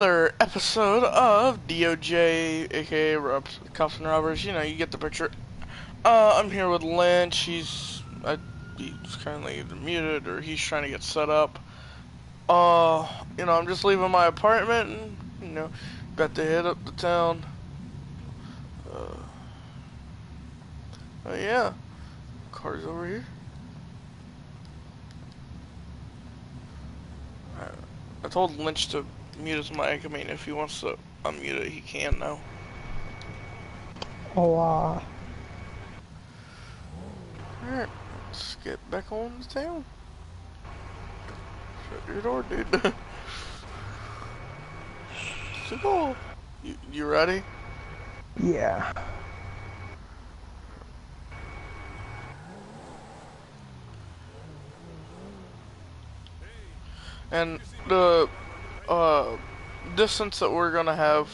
Another episode of DOJ, aka Cops and Robbers. You know, you get the picture. I'm here with Lynch. He's currently either muted or he's trying to get set up. I'm just leaving my apartment and about to head up to town. Uh, yeah, car's over here. I told Lynch to mute his mic. I mean, if he wants to unmute it, he can now. Oh, Alright, let's get back on to town. Shut your door, dude. So go. You ready? yeah. And the distance that we're gonna have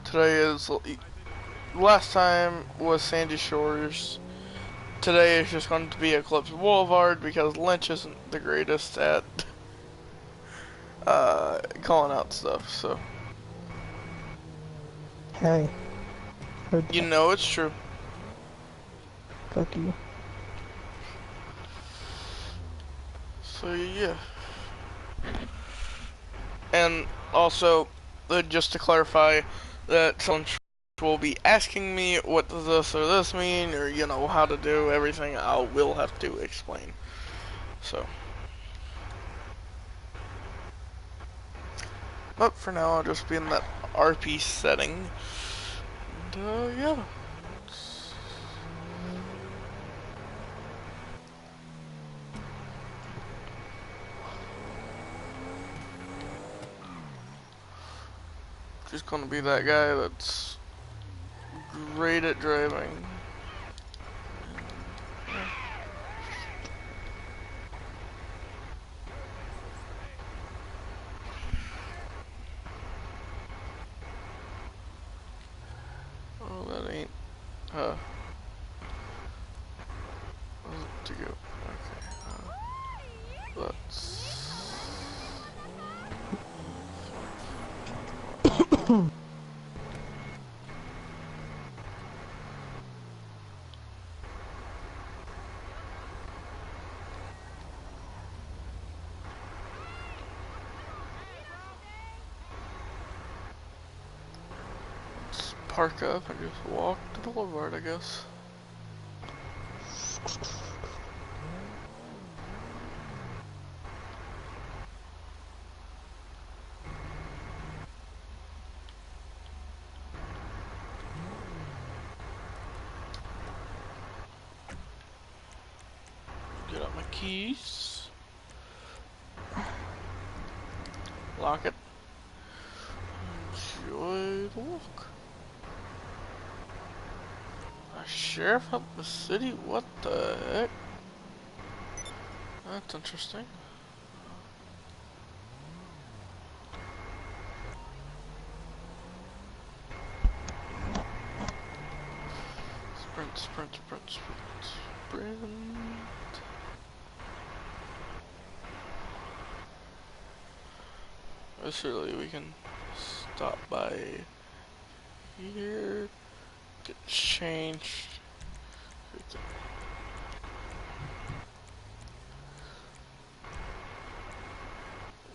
today is last time was Sandy Shores. Today is just going to be Eclipse Boulevard because Lynch isn't the greatest at calling out stuff. So Hey. you know it's true. Fuck you. So yeah. And also, just to clarify, that someone will be asking me what does this or this mean, or how to do everything. I will have to explain. So, but for now, I'll just be in that RP setting. And, yeah. Just gonna be that guy that's great at driving. Oh, that ain't, to go. Okay, let's... park up and just walk the boulevard, I guess. Get out my keys. Lock it. Enjoy the walk. A sheriff helped the city? What the heck? That's interesting. Sprint, sprint, sprint, sprint, sprint. Surely we can stop by here, get changed.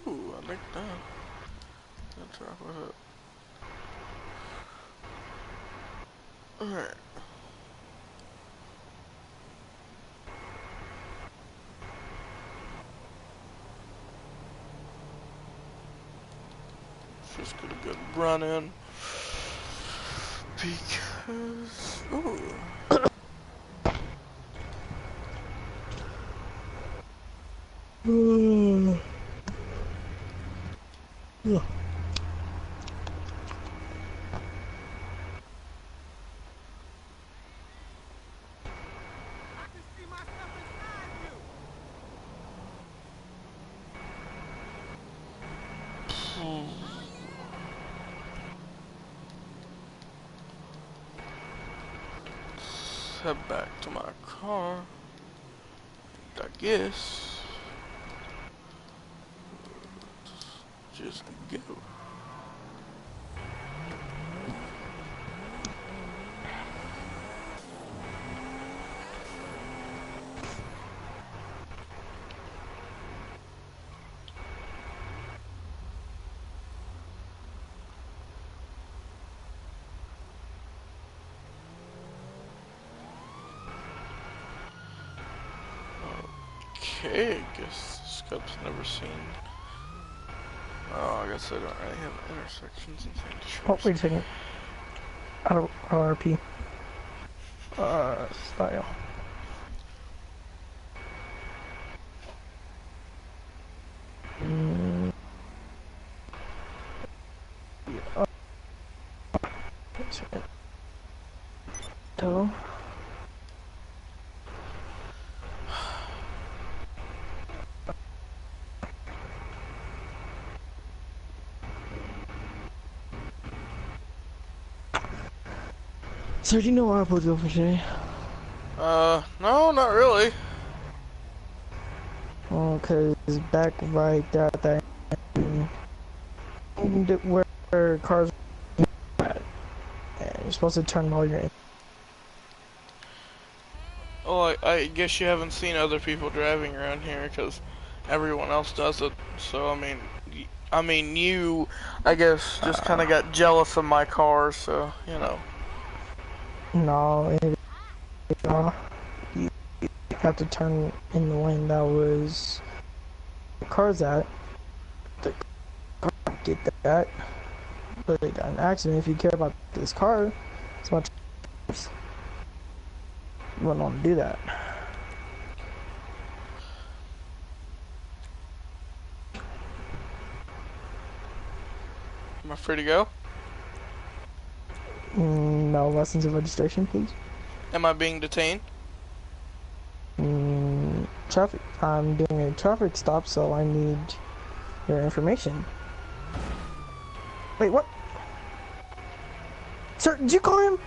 Ooh, I like that. Let's rock with it. Alright. Just get a good run in. Because... Ooh. Head back to my car. I guess. Just go. Okay, I guess Scope's never seen. Oh, I guess I don't really have intersections and things to show. Oh, wait a second. RP. Style. Yeah. Wait a second. Toe. So do you know where I upload go for today? No, not really. Oh, cause back right there at that end, where cars are at, and you're supposed to turn while you're in. Well, I guess you haven't seen other people driving around here because everyone else does it. So I mean, you, I guess, just kind of got jealous of my car. So you know. No, you have to turn in the lane that was the car's at. The car did that, but they got an accident. If you care about this car, it's much worse. You wouldn't want to do that. Am I free to go? No, license and registration, please. Am I being detained? Traffic. I'm doing a traffic stop, so I need your information. Wait, what? Sir, did you call him?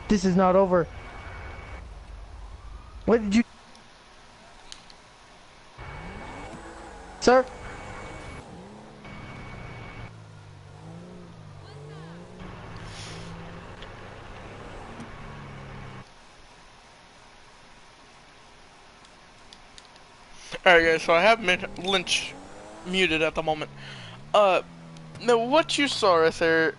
This is not over. What did you... Sir? Alright guys, so I have Lynch muted at the moment. Now what you saw right there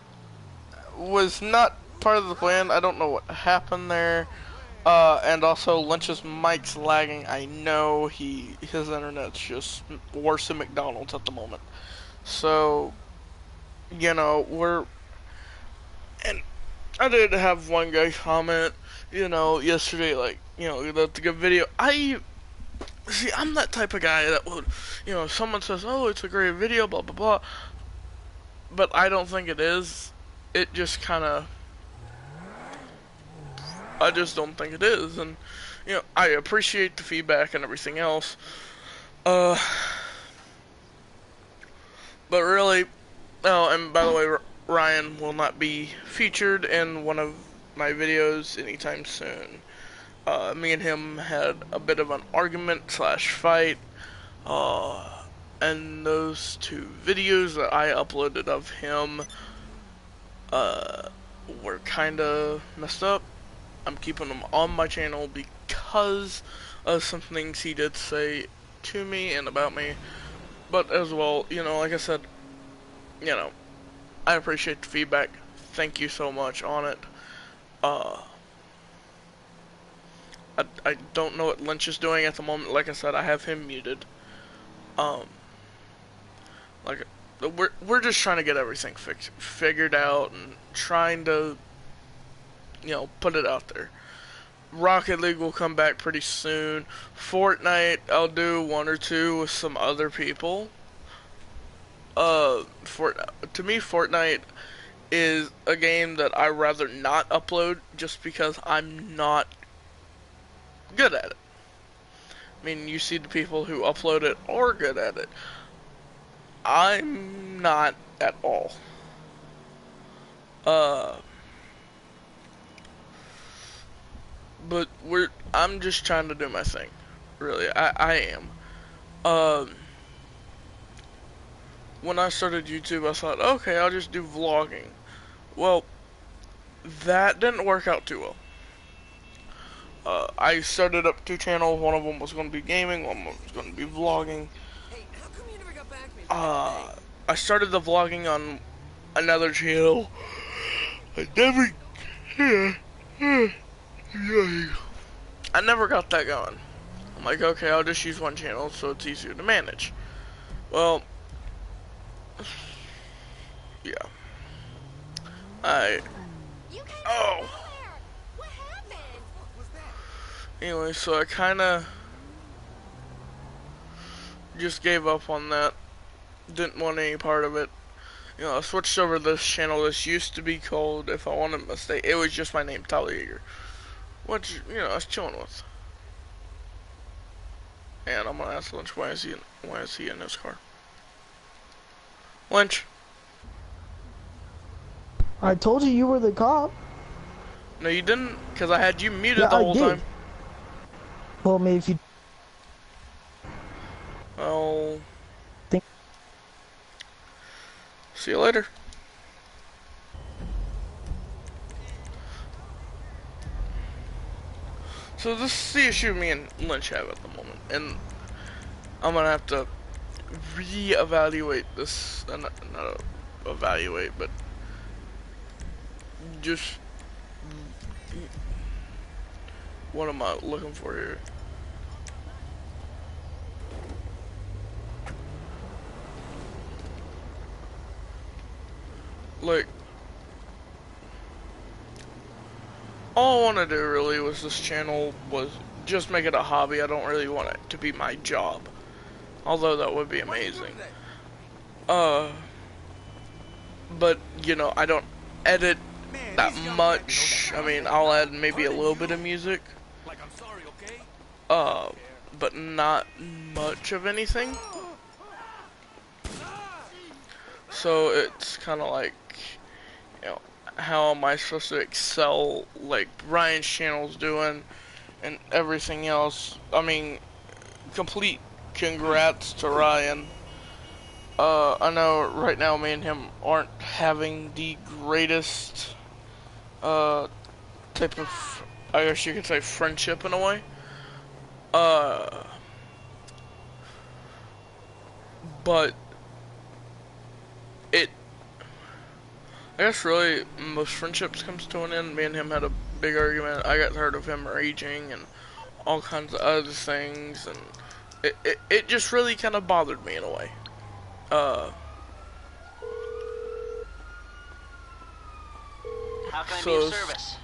was not part of the plan. I don't know what happened there. And also Lynch's mic's lagging. I know his internet's just worse than McDonald's at the moment. So, you know, and I did have one guy comment, you know, yesterday, like, you know, that's a good video. See, I'm that type of guy that would, you know, if someone says, oh, it's a great video, blah, blah, blah, but I don't think it is. It just kind of, I just don't think it is, and, you know, I appreciate the feedback and everything else, but really, oh, and by the way, Ryan will not be featured in one of my videos anytime soon. Me and him had a bit of an argument slash fight, and those two videos that I uploaded of him, were kinda messed up. I'm keeping them on my channel because of some things he did say to me and about me, but as well, you know, like I said, you know, I appreciate the feedback. Thank you so much on it. I don't know what Lynch is doing at the moment. Like I said, I have him muted. Like, we're just trying to get everything figured out and trying to, you know, put it out there. Rocket League will come back pretty soon. Fortnite, I'll do one or two with some other people. To me, Fortnite is a game that I rather not upload just because I'm not good at it. I mean, you see the people who upload it are good at it. I'm not at all. But I'm just trying to do my thing. Really, I am. When I started YouTube, I thought, okay, I'll just do vlogging. Well, that didn't work out too well. I started up two channels. One of them was going to be gaming, one was going to be vlogging. Hey, how come you never got back to me? I started the vlogging on another channel. I never, I never got that going. I'm like, okay, I'll just use one channel so it's easier to manage. Well, yeah. Oh! What happened? Anyway, so I kinda just gave up on that. Didn't want any part of it. You know, I switched over to this channel. This used to be called, if I wanted to stay, it was just my name, Tyler Yeager. Which, you know, I was chilling with. And I'm gonna ask Lynch, why is he in this car? Lynch? I told you were the cop. No, you didn't, because I had you muted Yeah, the I whole did. time. Well, maybe if you Oh. think. See you later. So this is the issue me and Lynch have at the moment, and I'm gonna have to reevaluate this, not evaluate, but just, what am I looking for here? Like, all I want to do really was this channel was just make it a hobby. I don't really want it to be my job, although that would be amazing. But you know, I don't edit that much. I mean, I'll add maybe a little bit of music, but not much of anything. So it's kind of like, you know, how am I supposed to excel like Ryan's channel's doing and everything else? I mean, complete congrats to Ryan. I know right now me and him aren't having the greatest type of, I guess you could say, friendship in a way. But I guess really most friendships comes to an end. Me and him had a big argument. I got tired of him raging and all kinds of other things, and it just really kind of bothered me in a way. How can I be So of service?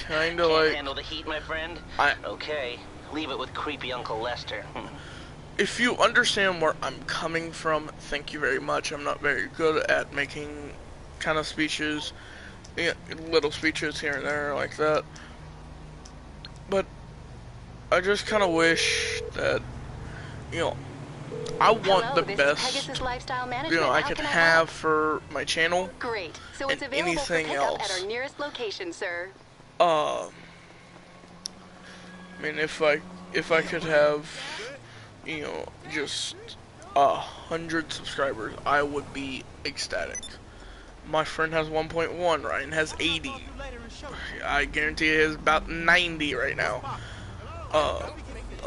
kind Can't of like, handle the heat, my friend? Okay, leave it with creepy Uncle Lester. if you understand where I'm coming from, thank you very much. I'm not very good at making kind of speeches, little speeches here and there like that. But I just kind of wish that, you know, I want the best, you know, I could have for my channel. Great. So it's and available for anything pickup else. at our nearest location, sir. I mean, if I could have, you know, just 100 subscribers, I would be ecstatic. My friend has 1.1, Ryan has 80. I guarantee he has about 90 right now.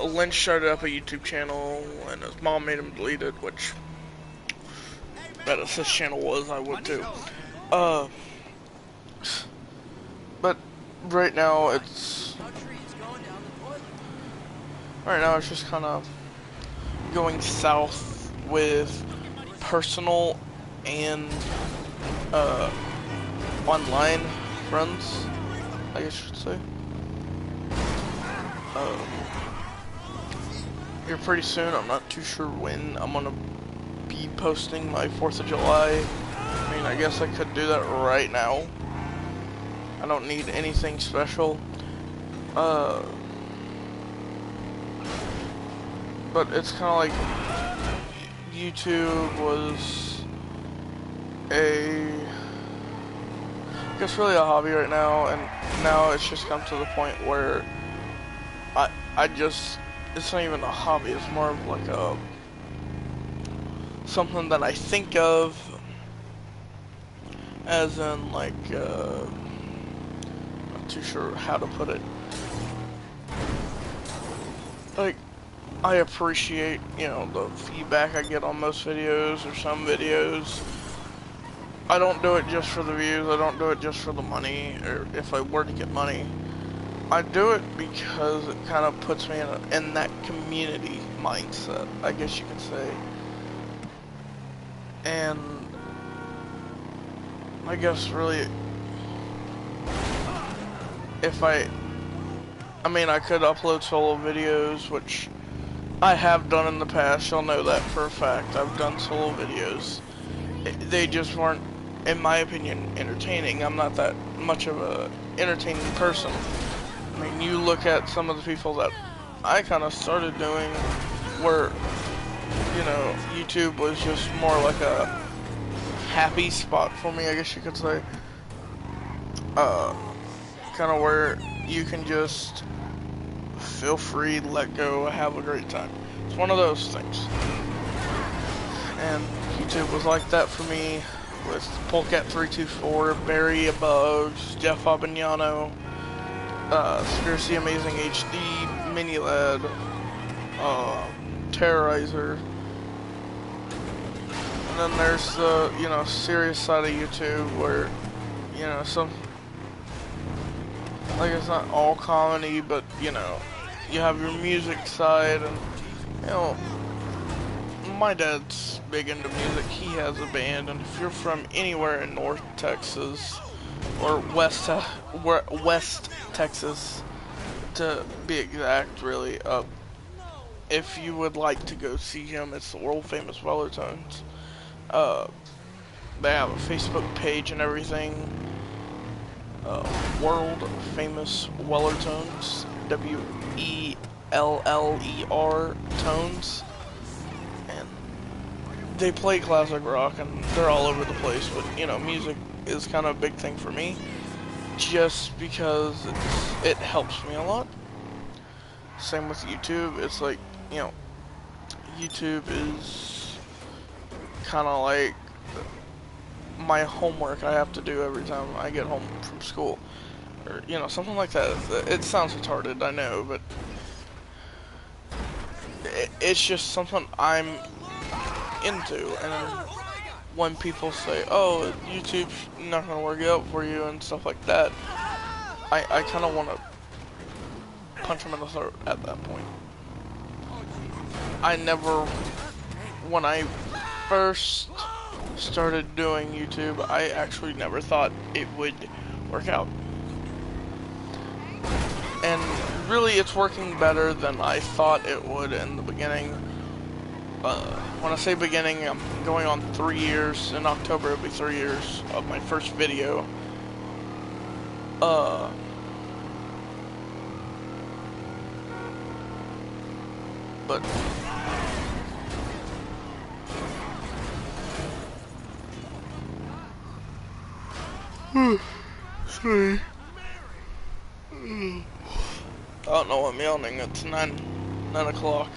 Lynch started up a YouTube channel, and his mom made him delete it, which, that if his channel was, I would too. But right now it's just kind of going south with personal and online friends, I guess you should say. Here pretty soon, I'm not too sure when, I'm gonna be posting my 4th of July. I mean, I guess I could do that right now. I don't need anything special. But it's kind of like YouTube was I guess really a hobby right now, and now it's just come to the point where it's not even a hobby, it's more of like something that I think of as in like, not too sure how to put it. Like, I appreciate, you know, the feedback I get on most videos or some videos. I don't do it just for the views, I don't do it just for the money, or if I were to get money. I do it because it kind of puts me in that community mindset, I guess you could say. And I guess really, if I mean, I could upload solo videos, which I have done in the past. You'll know that for a fact. I've done solo videos. They just weren't, in my opinion, entertaining. I'm not that much of a entertaining person. I mean, you look at some of the people that I kind of started doing where, you know, YouTube was just more like a happy spot for me, I guess you could say. Kind of where you can just feel free, let go, have a great time. It's one of those things. And YouTube was like that for me with Polecat324, Barry Bugs, Jeff Fabignano, Spiracy Amazing HD, Minilad, Terrorizer. And then there's the, you know, serious side of YouTube where, you know, like, it's not all comedy, but, you know, you have your music side, and, you know, my dad's big into music. He has a band, and if you're from anywhere in North Texas, or West Texas, to be exact, really, if you would like to go see him, it's the world famous Wellertones. They have a Facebook page and everything. World famous Wellertones, WELLER Tones, and they play classic rock, and they're all over the place. But you know, music is kind of a big thing for me, just because it helps me a lot. Same with YouTube. It's like, you know, YouTube is kind of like my homework I have to do every time I get home from school, or you know, something like that. It sounds retarded, I know, but it's just something I'm into. And when people say, "Oh, YouTube's not gonna work out for you" and stuff like that, I kind of want to punch them in the throat at that point. When I first started doing YouTube, I actually never thought it would work out. And really, it's working better than I thought it would in the beginning. When I say beginning, I'm going on 3 years. In October, it'll be 3 years of my first video. But sorry. I don't know, I'm yawning. It's 9 o'clock.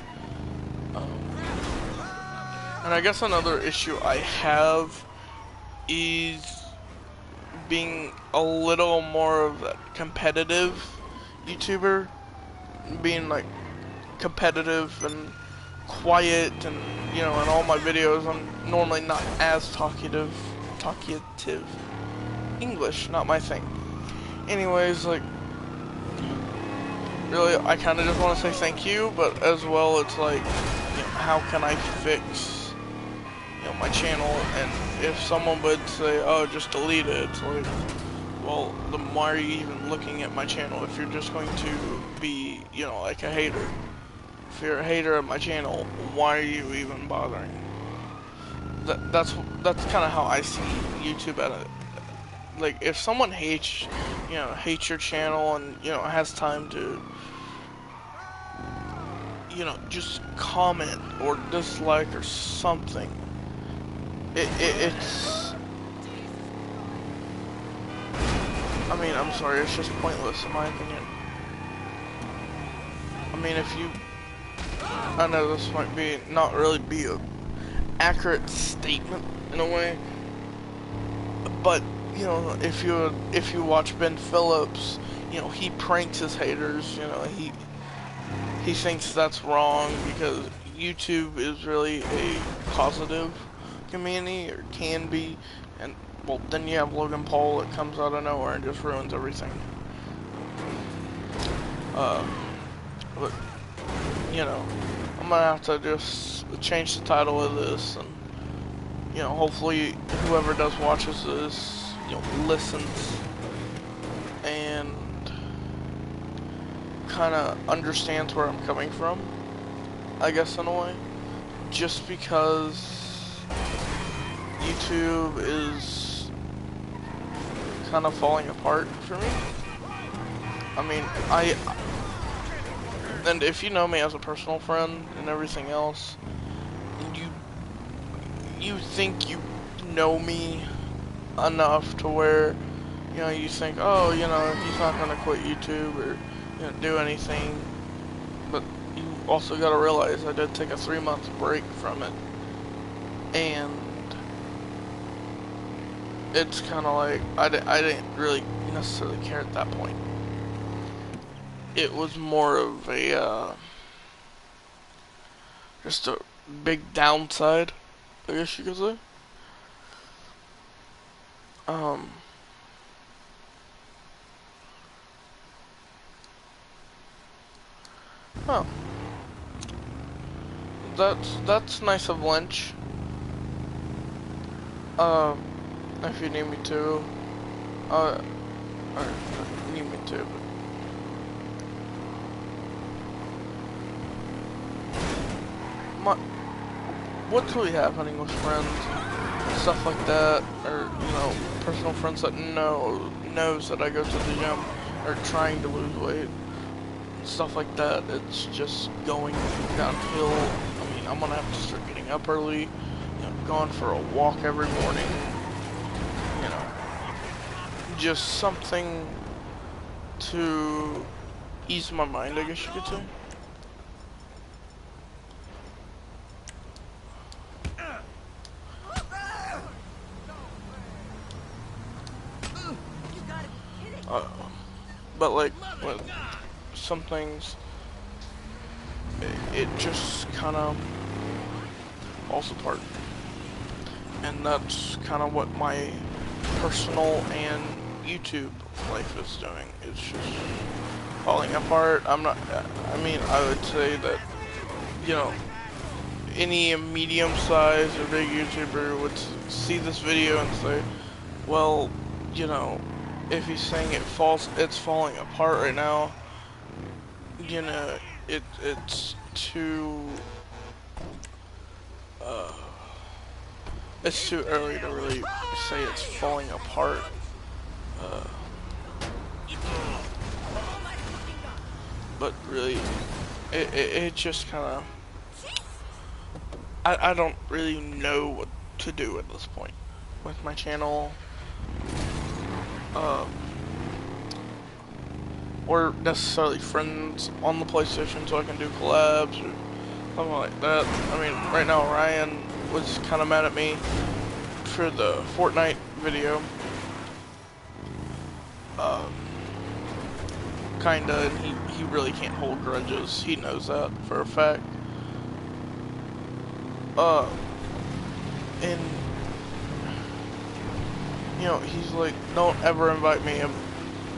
And I guess another issue I have is being a little more of a competitive YouTuber. Being like competitive and quiet, and you know, in all my videos I'm normally not as talkative. English, not my thing. Anyways, like, really, I kind of just want to say thank you, but as well, it's like, you know, how can I fix, you know, my channel? And if someone would say, oh, just delete it, it's like, well, then why are you even looking at my channel if you're just going to be, you know, like a hater? If you're a hater of my channel, why are you even bothering? That's kind of how I see YouTube at it. Like, if someone hates your channel and, you know, has time to, you know, just comment or dislike or something, it's, I mean, I'm sorry, it's just pointless in my opinion. I mean, I know this might not really be a accurate statement in a way, but you know, if you watch Ben Phillips, you know, he pranks his haters. You know, he thinks that's wrong because YouTube is really a positive community, or can be. And well, then you have Logan Paul that comes out of nowhere and just ruins everything. But, you know, I'm gonna have to just change the title of this, and, you know, hopefully whoever does watches this, you know, listens and kind of understands where I'm coming from, I guess, in a way. Just because YouTube is kind of falling apart for me. I mean, and if you know me as a personal friend and everything else, and you think you know me enough to where, you know, you think, oh, you know, he's not gonna quit YouTube or, you know, do anything. But you also gotta realize I did take a 3-month break from it, and it's kind of like I didn't really necessarily care at that point. It was more of a just a big downside, I guess you could say. Oh, that's nice of Lynch. If you need me to, or need me to. What's really happening with friends, stuff like that, or, you know, personal friends that knows that I go to the gym or trying to lose weight, stuff like that. It's just going downhill. I mean, I'm gonna have to start getting up early, you know, going for a walk every morning, you know, just something to ease my mind, I guess you could say. But like with some things, it just kind of falls apart, and that's kind of what my personal and YouTube life is doing. It's just falling apart. I mean, I would say that, you know, any medium-sized or big YouTuber would see this video and say, well, you know, if he's saying it's falling apart right now, you know, it's too early to really say it's falling apart. But really, it just kind of, I don't really know what to do at this point with my channel. Or necessarily friends on the PlayStation so I can do collabs or something like that. I mean, right now Ryan was kind of mad at me for the Fortnite video. Kinda, and he really can't hold grudges. He knows that for a fact. And you know, he's like, don't ever invite me.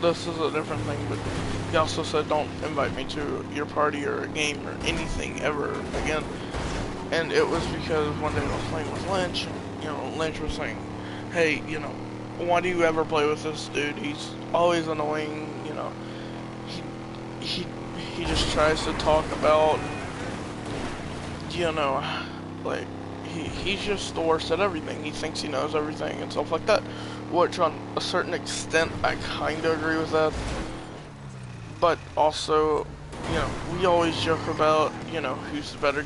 This is a different thing, but he also said don't invite me to your party or a game or anything ever again. And it was because one day I was playing with Lynch, and, you know, Lynch was saying, hey, you know, why do you ever play with this dude? He's always annoying, you know. He just tries to talk about, you know, like, he's just the worst at everything. He thinks he knows everything and stuff like that. Which, on a certain extent, I kind of agree with that. But also, you know, we always joke about, you know, who's better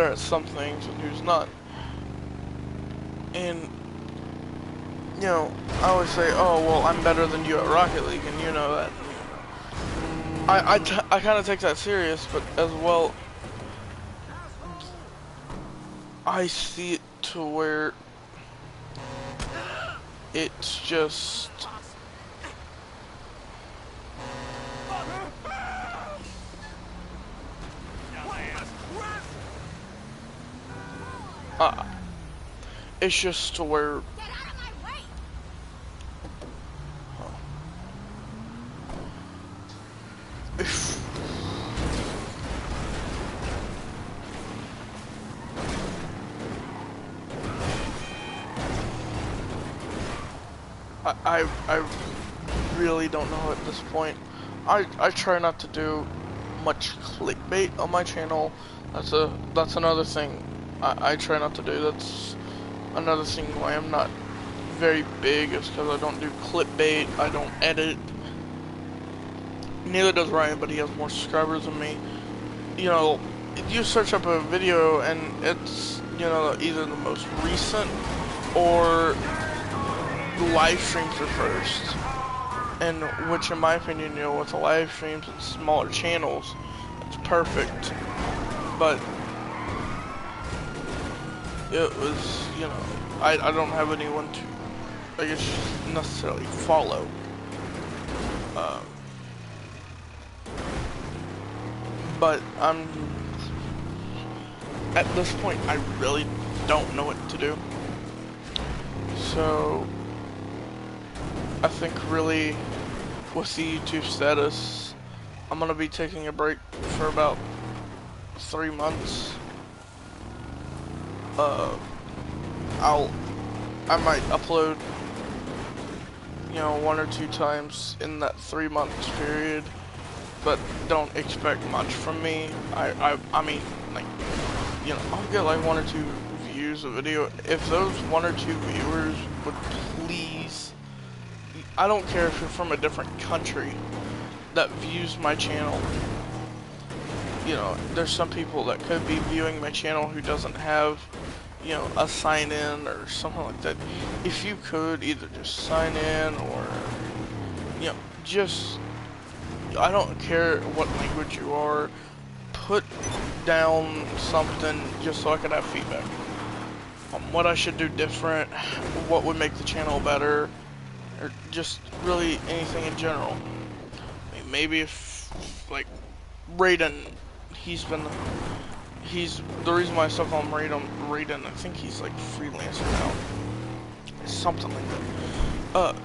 at some things and who's not. And, you know, I always say, oh, well, I'm better than you at Rocket League, and you know that. I kind of take that serious, but as well, I see it to where it's just it's just to where I really don't know at this point. I try not to do much clickbait on my channel. That's another thing I try not to do. That's another thing why I'm not very big, is because I don't do clickbait. I don't edit. Neither does Ryan, but he has more subscribers than me. You know, you search up a video and it's, you know, either the most recent or live streams are first. And which, in my opinion, you know, with the live streams and smaller channels, it's perfect. But it was, you know, I don't have anyone to, I guess, necessarily follow. But at this point, I really don't know what to do. So I think really with the YouTube status, I'm gonna be taking a break for about 3 months. I might upload, you know, 1 or 2 times in that 3-month period, but don't expect much from me. I mean, like, you know, I'll get like 1 or 2 views a video. If those 1 or 2 viewers would please, I don't care if you're from a different country that views my channel. You know, there's some people that could be viewing my channel who doesn't have, you know, a sign in or something like that. If you could either just sign in or, you know, just, I don't care what language you are, put down something just so I can have feedback on what I should do different, what would make the channel better, or just really anything in general. I mean, maybe if, like, Raiden, he's the reason why I still call him Raiden, I think he's like freelancer now, something like that.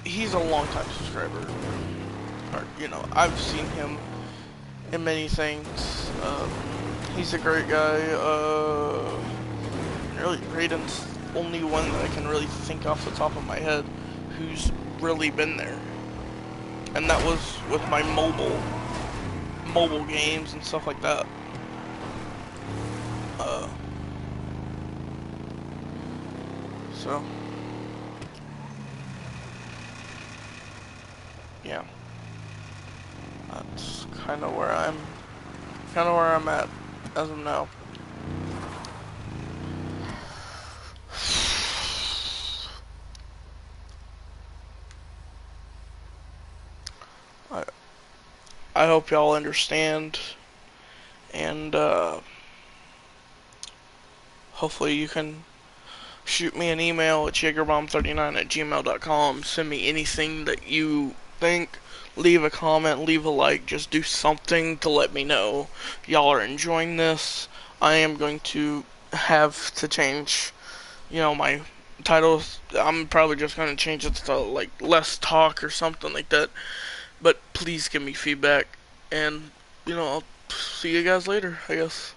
He's a long time subscriber, or, you know, I've seen him in many things. He's a great guy. Really, Raiden's the only one that I can really think off the top of my head who's really been there, and that was with my mobile games and stuff like that. So yeah, that's kind of where I'm at as of now. I hope y'all understand, and hopefully you can shoot me an email at jagerbomb39@gmail.com. Send me anything that you think. Leave a comment, leave a like, just do something to let me know y'all are enjoying this. I am going to have to change, you know, my titles. I'm probably just going to change it to like less talk or something like that. But please give me feedback, and, you know, I'll see you guys later, I guess.